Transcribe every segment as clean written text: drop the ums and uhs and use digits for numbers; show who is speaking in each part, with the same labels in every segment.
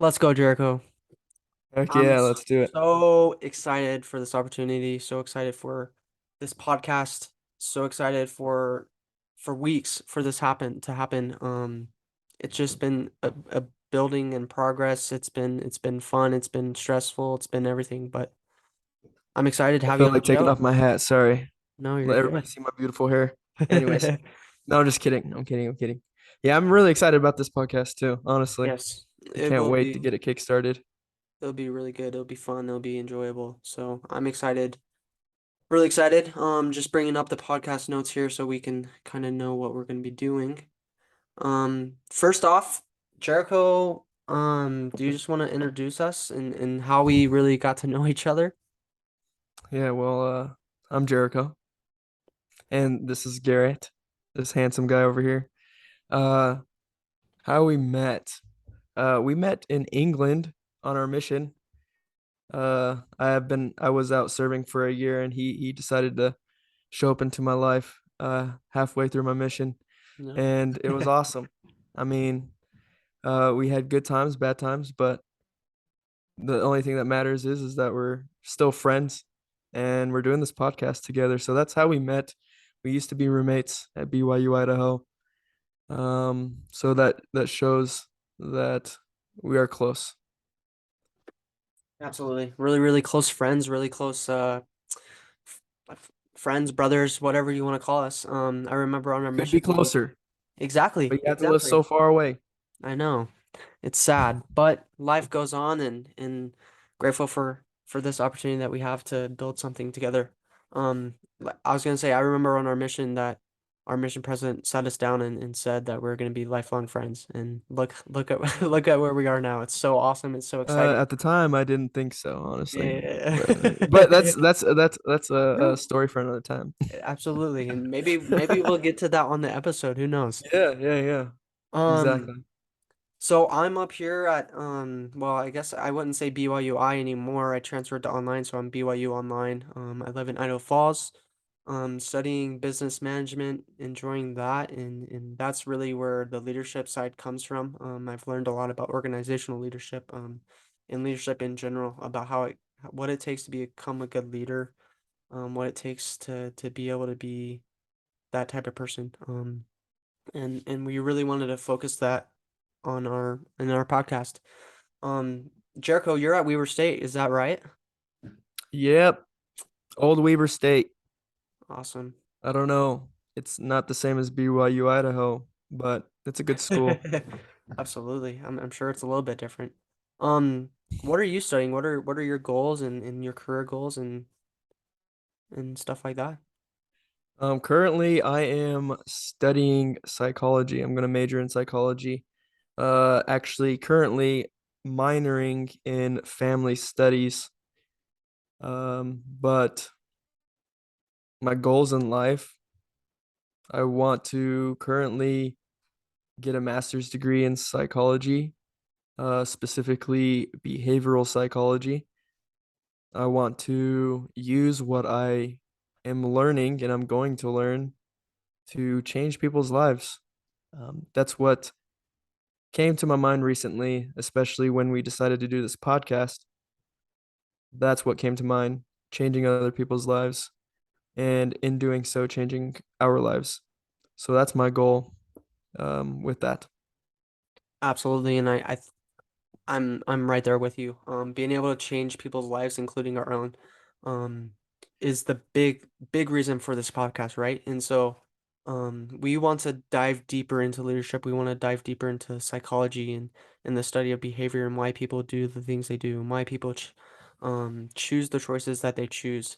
Speaker 1: Let's go, Jericho.
Speaker 2: Heck
Speaker 1: I'm
Speaker 2: yeah, let's do it.
Speaker 1: so excited for this opportunity, so excited for this podcast, so excited for weeks for this happen. It's just been a building and progress. It's been fun, it's been stressful, it's been everything, but I'm excited to
Speaker 2: I
Speaker 1: have you
Speaker 2: feel
Speaker 1: on
Speaker 2: like
Speaker 1: the
Speaker 2: taking
Speaker 1: show.
Speaker 2: off my hat. Sorry.
Speaker 1: No, you're
Speaker 2: Let everybody
Speaker 1: good.
Speaker 2: see my beautiful hair. Anyways, no, I'm just kidding. I'm kidding. I'm kidding. Yeah, I'm really excited about this podcast too, honestly.
Speaker 1: Yes,
Speaker 2: I
Speaker 1: it
Speaker 2: can't
Speaker 1: will
Speaker 2: wait to
Speaker 1: be.
Speaker 2: get it kickstarted.
Speaker 1: It'll be really good. It'll be fun. It'll be enjoyable. So I'm excited. Really excited. Just bringing up the podcast notes here so we can kind of know what we're going to be doing. First off, Jericho, do you just want to introduce us and how we really got to know each other?
Speaker 2: Yeah, well, I'm Jericho, and this is Garrett, this handsome guy over here. Uh, how we met? We met in England on our mission. I was out serving for a year, and he decided to show up into my life halfway through my mission,
Speaker 1: No.
Speaker 2: and it was awesome. I mean, we had good times, bad times, but the only thing that matters is that we're still friends and we're doing this podcast together. So that's how we met. We used to be roommates at BYU Idaho. So that shows that we are close.
Speaker 1: Absolutely. Really, really close friends, really close friends, brothers, whatever you want to call us. I remember on our
Speaker 2: Could be
Speaker 1: mission we
Speaker 2: closer,
Speaker 1: exactly,
Speaker 2: but you have to live
Speaker 1: exactly.
Speaker 2: so far away.
Speaker 1: I know. It's sad, but life goes on and grateful for this opportunity that we have to build something together. I was gonna say I remember on our mission that our mission president sat us down and said that we're gonna be lifelong friends. And look at look at where we are now. It's so awesome. It's so exciting.
Speaker 2: At the time, I didn't think so, honestly.
Speaker 1: Yeah.
Speaker 2: But that's a
Speaker 1: No,
Speaker 2: story for another time.
Speaker 1: absolutely. And maybe we'll get to that on the episode. Who knows?
Speaker 2: Yeah.
Speaker 1: Um,
Speaker 2: Exactly.
Speaker 1: So I'm up here at well, I guess I wouldn't say BYUI anymore. I transferred to online, so I'm BYU online. I live in Idaho Falls, studying business management, enjoying that, and that's really where the leadership side comes from. I've learned a lot about organizational leadership, and leadership in general, about what it takes to become a good leader, what it takes to be able to be that type of person. And we really wanted to focus that on our in our podcast. Um, Jericho, you're at Weaver State, is that right?
Speaker 2: Yep. Old Weaver State.
Speaker 1: Awesome.
Speaker 2: I don't know. It's not the same as BYU Idaho, but it's a good school.
Speaker 1: Absolutely. I'm sure it's a little bit different. Um, what are you studying? What are your goals and your career goals and stuff like that?
Speaker 2: Currently I am studying psychology. I'm gonna major in psychology. Actually currently minoring in family studies. But my goals in life, I want to currently get a master's degree in psychology, specifically behavioral psychology. I want to use what I am learning and I'm going to learn to change people's lives. That's what came to my mind recently, especially when we decided to do this podcast. That's what came to mind, changing other people's lives, and in doing so, changing our lives. So that's my goal with that.
Speaker 1: Absolutely, and I'm right there with you. Being able to change people's lives, including our own, um, is the big reason for this podcast, right? And so, we want to dive deeper into leadership. We want to dive deeper into psychology and the study of behavior and why people do the things they do, and why people choose the choices that they choose.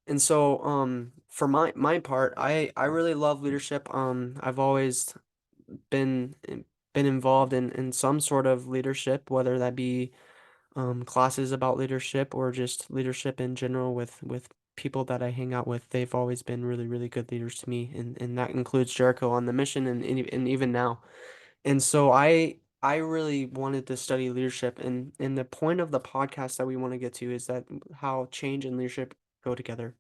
Speaker 1: And so, for my part, I really love leadership. I've always been been involved in some sort of leadership, whether that be classes about leadership or just leadership in general with people that I hang out with. They've always been really, really good leaders to me, and that includes Jericho on the mission and even now. And so I really wanted to study leadership, and the point of the podcast that we want to get to is that how change and leadership go together.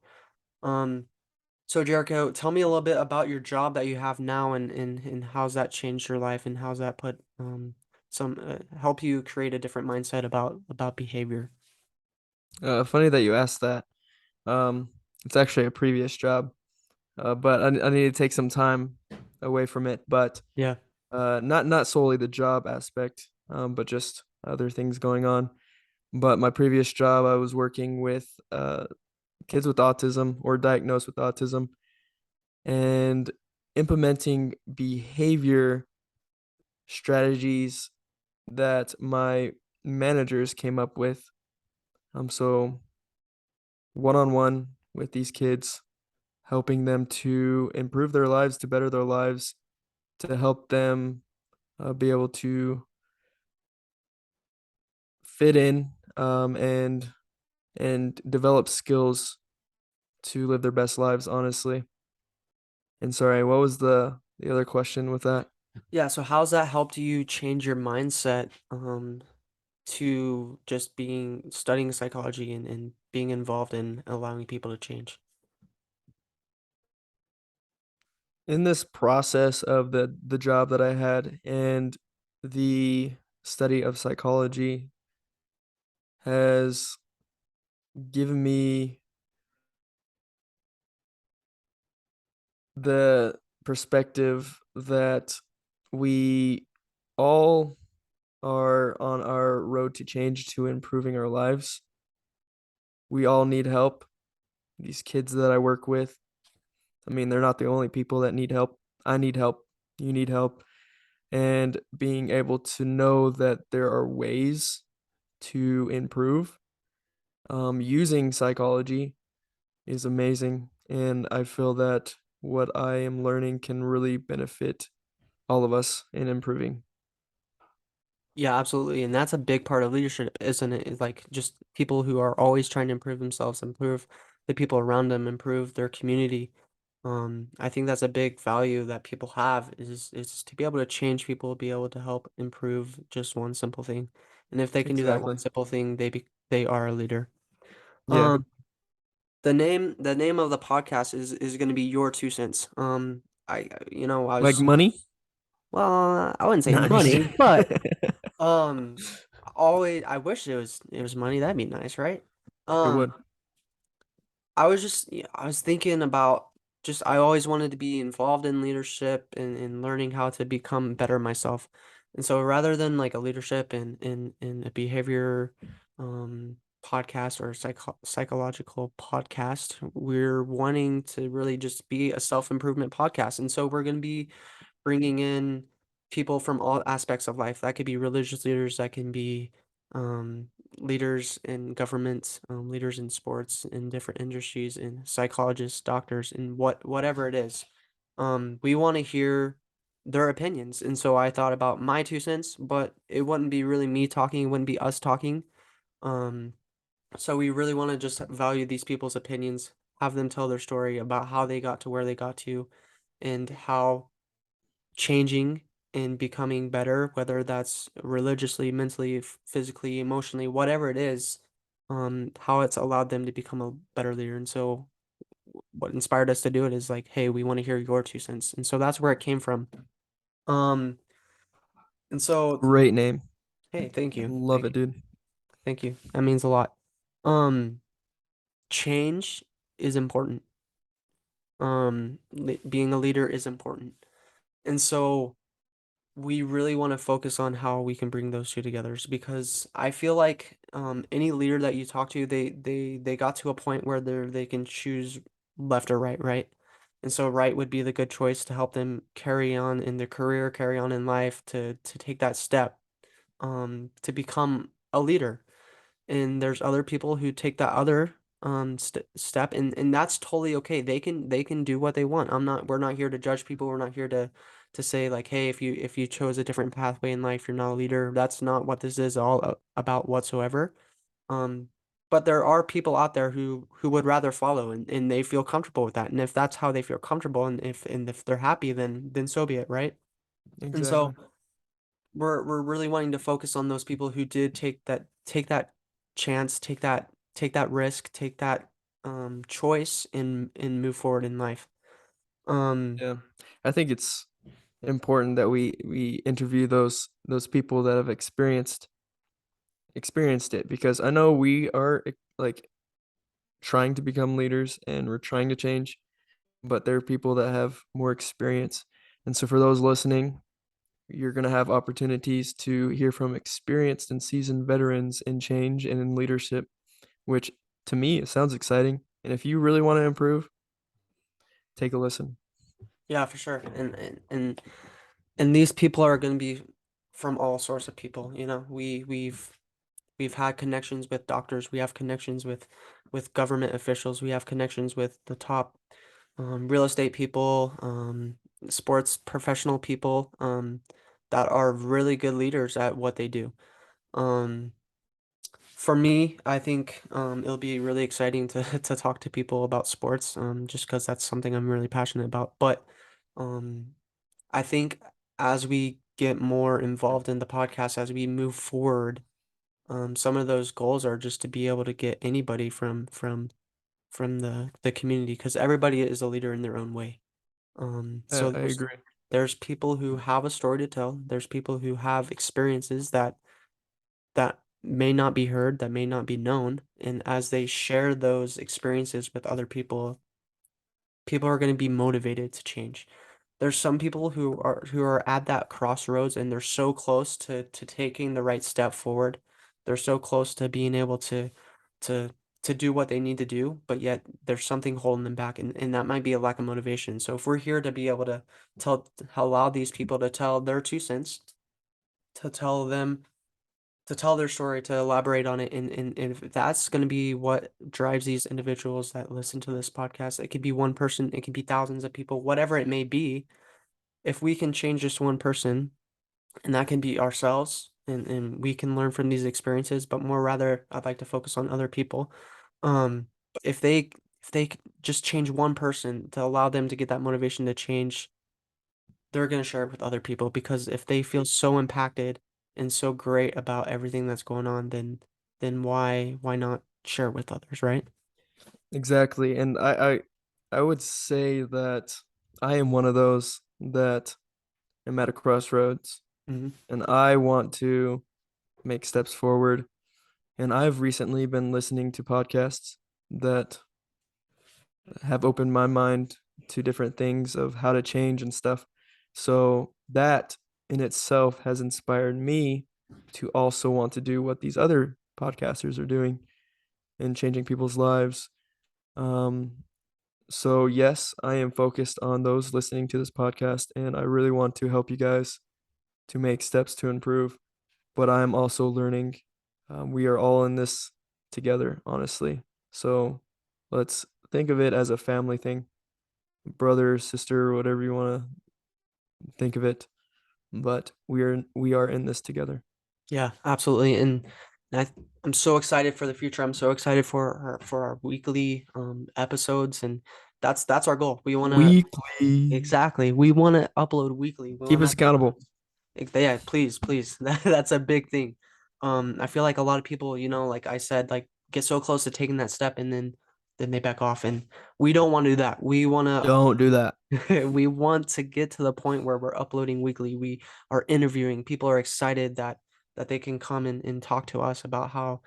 Speaker 1: Um, so Jericho, tell me a little bit about your job that you have now and how's that changed your life and how's that put help you create a different mindset about behavior?
Speaker 2: Funny that you asked that. Um, it's actually a previous job, but I need to take some time away from it. But
Speaker 1: Yeah.
Speaker 2: not solely the job aspect, but just other things going on. But my previous job, I was working with kids with autism or diagnosed with autism and implementing behavior strategies that my managers came up with. So one on one with these kids, helping them to improve their lives, to better their lives, to help them be able to fit in and develop skills to live their best lives, honestly. And sorry, what was the other question with that?
Speaker 1: Yeah, so how's that helped you change your mindset to just being studying psychology and being involved in allowing people to change?
Speaker 2: In this process of the job that I had and the study of psychology has given me the perspective that we all are on our road to change, to improving our lives. We all need help. These kids that I work with, I mean, they're not the only people that need help. I need help. You need help. And being able to know that there are ways to improve using psychology is amazing. And I feel that what I am learning can really benefit all of us in improving.
Speaker 1: Yeah, absolutely. And that's a big part of leadership, isn't it? It's like just people who are always trying to improve themselves, improve the people around them, improve their community. I think that's a big value that people have is to be able to change people, be able to help improve just one simple thing. And if they can do that one
Speaker 2: Exactly.
Speaker 1: simple thing, they are a leader.
Speaker 2: Yeah.
Speaker 1: Um, the name of the podcast is going to be Your Two Cents. I
Speaker 2: Like
Speaker 1: was
Speaker 2: money?
Speaker 1: well, I wouldn't say
Speaker 2: No, I'm just
Speaker 1: money, but
Speaker 2: kidding.
Speaker 1: um, always I wish it was money. That'd be nice, right?
Speaker 2: It would.
Speaker 1: Um, I was thinking about just I always wanted to be involved in leadership and learning how to become better myself. And so rather than like a leadership in a behavior podcast or psychological podcast, we're wanting to really just be a self-improvement podcast. And so we're going to be bringing in people from all aspects of life. That could be religious leaders, that can be um, leaders in government, leaders in sports, in different industries, and psychologists, doctors, and whatever it is. We want to hear their opinions. And so I thought about my 2 cents, but it wouldn't be really me talking, it wouldn't be us talking. Um, so we really want to just value these people's opinions, have them tell their story about how they got to where they got to, and how changing and becoming better, whether that's religiously, mentally, physically, emotionally, whatever it is, how it's allowed them to become a better leader. And so what inspired us to do it is like, hey, we want to hear your 2 cents. And so that's where it came from. Um, and so,
Speaker 2: Great name.
Speaker 1: hey, thank you.
Speaker 2: Love
Speaker 1: Thank
Speaker 2: it,
Speaker 1: you.
Speaker 2: dude.
Speaker 1: Thank you. That means a lot. Um, change is important. Being a leader is important. And so we really want to focus on how we can bring those two together because I feel like any leader that you talk to, they got to a point where they can choose left or right, right? And so right would be the good choice to help them carry on in their career, carry on in life, to take that step, to become a leader. And there's other people who take that other step, and that's totally okay. They can do what they want. We're not here to judge people. We're not here to say like, hey, if you chose a different pathway in life, you're not a leader. That's not what this is all about whatsoever. Um, but there are people out there who would rather follow, and they feel comfortable with that. And if that's how they feel comfortable, and if they're happy, then so be it, right? And
Speaker 2: Exactly.
Speaker 1: so we're really wanting to focus on those people who did take that chance, take that risk, take that choice and move forward in life. Um
Speaker 2: Yeah. I think it's important that we interview those people that have experienced it, because I know we are like trying to become leaders and we're trying to change, but there are people that have more experience. And so for those listening, you're going to have opportunities to hear from experienced and seasoned veterans in change and in leadership, which to me it sounds exciting. And if you really want to improve, take a listen.
Speaker 1: Yeah, for sure. And these people are going to be from all sorts of people. You know, we've had connections with doctors. We have connections with government officials. We have connections with the top real estate people, sports professional people, that are really good leaders at what they do. Um, for me, I think it'll be really exciting to to talk to people about sports, just because that's something I'm really passionate about. But um, I think as we get more involved in the podcast, as we move forward, some of those goals are just to be able to get anybody from the community, because everybody is a leader in their own way. So
Speaker 2: I agree.
Speaker 1: there's people who have a story to tell. There's people who have experiences that may not be heard, that may not be known, and as they share those experiences with other people, people are going to be motivated to change. There's some people who are at that crossroads and they're so close to taking the right step forward. They're so close to being able to to do what they need to do, but yet there's something holding them back, and that might be a lack of motivation. So if we're here to be able to tell allow these people to tell their 2 cents, to tell them to tell their story, to elaborate on it, and if that's going to be what drives these individuals that listen to this podcast, it could be one person, it could be thousands of people, whatever it may be. If we can change just one person, and that can be ourselves, and we can learn from these experiences, but more rather I'd like to focus on other people. um if they could just change one person to allow them to get that motivation to change, they're going to share it with other people, because if they feel so impacted and so great about everything that's going on, then why not share it with others, right?
Speaker 2: Exactly. And I would say that I am one of those that am at a crossroads
Speaker 1: Hmm.
Speaker 2: and I want to make steps forward. And I've recently been listening to podcasts that have opened my mind to different things of how to change and stuff. So that in itself has inspired me to also want to do what these other podcasters are doing and changing people's lives. Um, so yes, I am focused on those listening to this podcast, and I really want to help you guys to make steps to improve. But I'm also learning. We are all in this together, honestly. So let's think of it as a family thing, brother, sister, whatever you want to think of it. But we are in this together.
Speaker 1: Yeah, absolutely. I'm so excited for the future. I'm so excited for our weekly episodes, and that's our goal. We want to
Speaker 2: Weekly.
Speaker 1: exactly. We want to upload weekly. We
Speaker 2: Keep
Speaker 1: want
Speaker 2: us
Speaker 1: to
Speaker 2: accountable.
Speaker 1: yeah, please, please. That's a big thing. I feel like a lot of people, like I said, like get so close to taking that step, and then they back off, and we don't want to do that. We want to
Speaker 2: Don't do that.
Speaker 1: we want to get to the point where we're uploading weekly. We are interviewing. People are excited that they can come and talk to us about how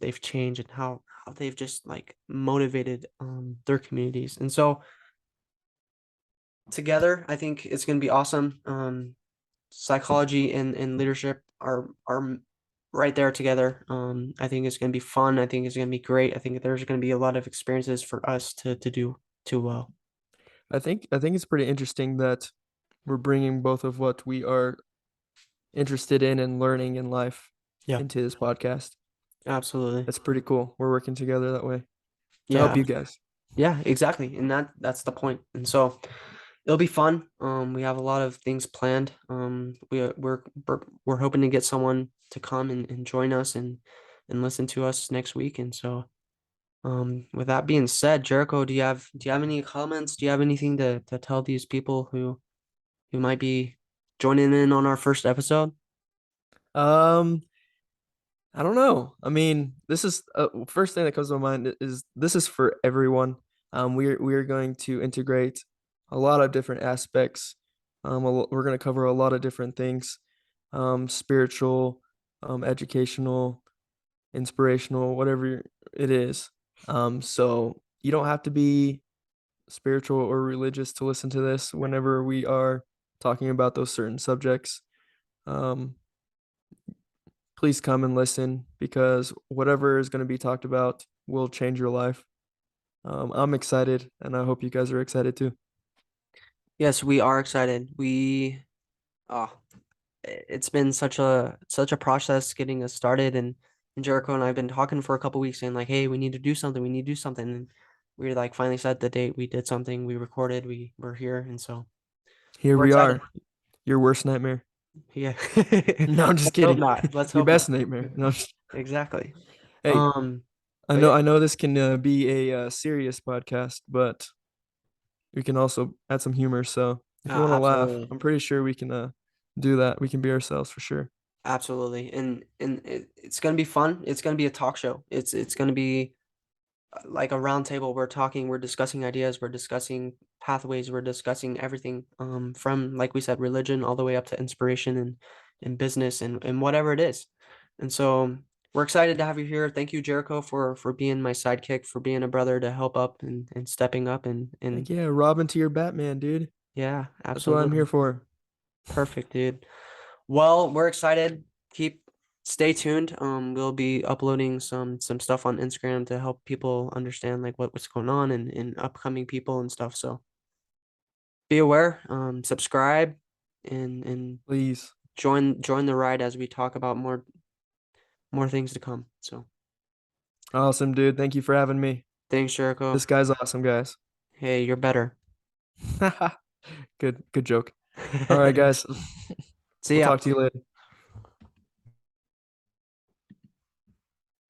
Speaker 1: they've changed, and how they've just like motivated their communities. And so together, I think it's going to be awesome. Psychology and leadership are right there together. I think it's going to be fun. I think it's going to be great. I think there's going to be a lot of experiences for us to do too well.
Speaker 2: I think it's pretty interesting that we're bringing both of what we are interested in and learning in life
Speaker 1: Yeah,
Speaker 2: into this podcast.
Speaker 1: absolutely.
Speaker 2: That's pretty cool. We're working together that way to help
Speaker 1: Yeah,
Speaker 2: you guys.
Speaker 1: yeah, exactly. And that's the point. And so it'll be fun. We have a lot of things planned. We're hoping to get someone to come and join us and listen to us next week. And so with that being said, Jericho, do you have any comments? Do you have anything to tell these people who might be joining in on our first episode?
Speaker 2: Um, I don't know. I mean, this is first thing that comes to my mind is this is for everyone. We are going to integrate a lot of different aspects We're going to cover a lot of different things, spiritual, educational, inspirational, whatever it is. So you don't have to be spiritual or religious to listen to this whenever we are talking about those certain subjects. Um, please come and listen because whatever is going to be talked about will change your life. I'm excited, and I hope you guys are excited too.
Speaker 1: Yes, we are excited. Oh, it's been such a process getting us started, and Jericho and I have been talking for a couple weeks saying like, hey, we need to do something, we need to do something. And we like finally set the date, we did something, we recorded, we're here, and so
Speaker 2: Here
Speaker 1: we're
Speaker 2: we
Speaker 1: excited.
Speaker 2: are, your worst nightmare.
Speaker 1: Yeah.
Speaker 2: No, I'm just
Speaker 1: Let's hope
Speaker 2: kidding.
Speaker 1: not. Let's
Speaker 2: Your
Speaker 1: hope
Speaker 2: best
Speaker 1: not.
Speaker 2: nightmare. No,
Speaker 1: Exactly.
Speaker 2: hey,
Speaker 1: Um,
Speaker 2: I
Speaker 1: but
Speaker 2: know,
Speaker 1: yeah,
Speaker 2: I know this can be a serious podcast, but we can also add some humor. So if you want to laugh,
Speaker 1: absolutely.
Speaker 2: I'm pretty sure we can do that. We can be ourselves for sure.
Speaker 1: Absolutely. And it's gonna be fun. It's gonna be a talk show. It's gonna be like a round table. We're talking, we're discussing ideas, we're discussing pathways, we're discussing everything from like we said, religion all the way up to inspiration and business and whatever it is. And so we're excited to have you here. Thank you, Jericho, for being my sidekick, for being a brother to help up and stepping up and
Speaker 2: Like, yeah, Robin to your Batman, dude.
Speaker 1: yeah,
Speaker 2: That's what I'm here
Speaker 1: absolutely.
Speaker 2: for.
Speaker 1: Perfect, dude. Well, we're excited. Stay tuned. We'll be uploading some stuff on Instagram to help people understand like what's going on and upcoming people and stuff. So be aware, subscribe and
Speaker 2: Please.
Speaker 1: join the ride as we talk about more things to come. So
Speaker 2: Awesome, dude. Thank you for having me.
Speaker 1: thanks, Jericho.
Speaker 2: This guy's awesome, guys.
Speaker 1: Hey, you're better.
Speaker 2: Good joke. All right, guys.
Speaker 1: See
Speaker 2: We'll
Speaker 1: ya.
Speaker 2: talk to you later.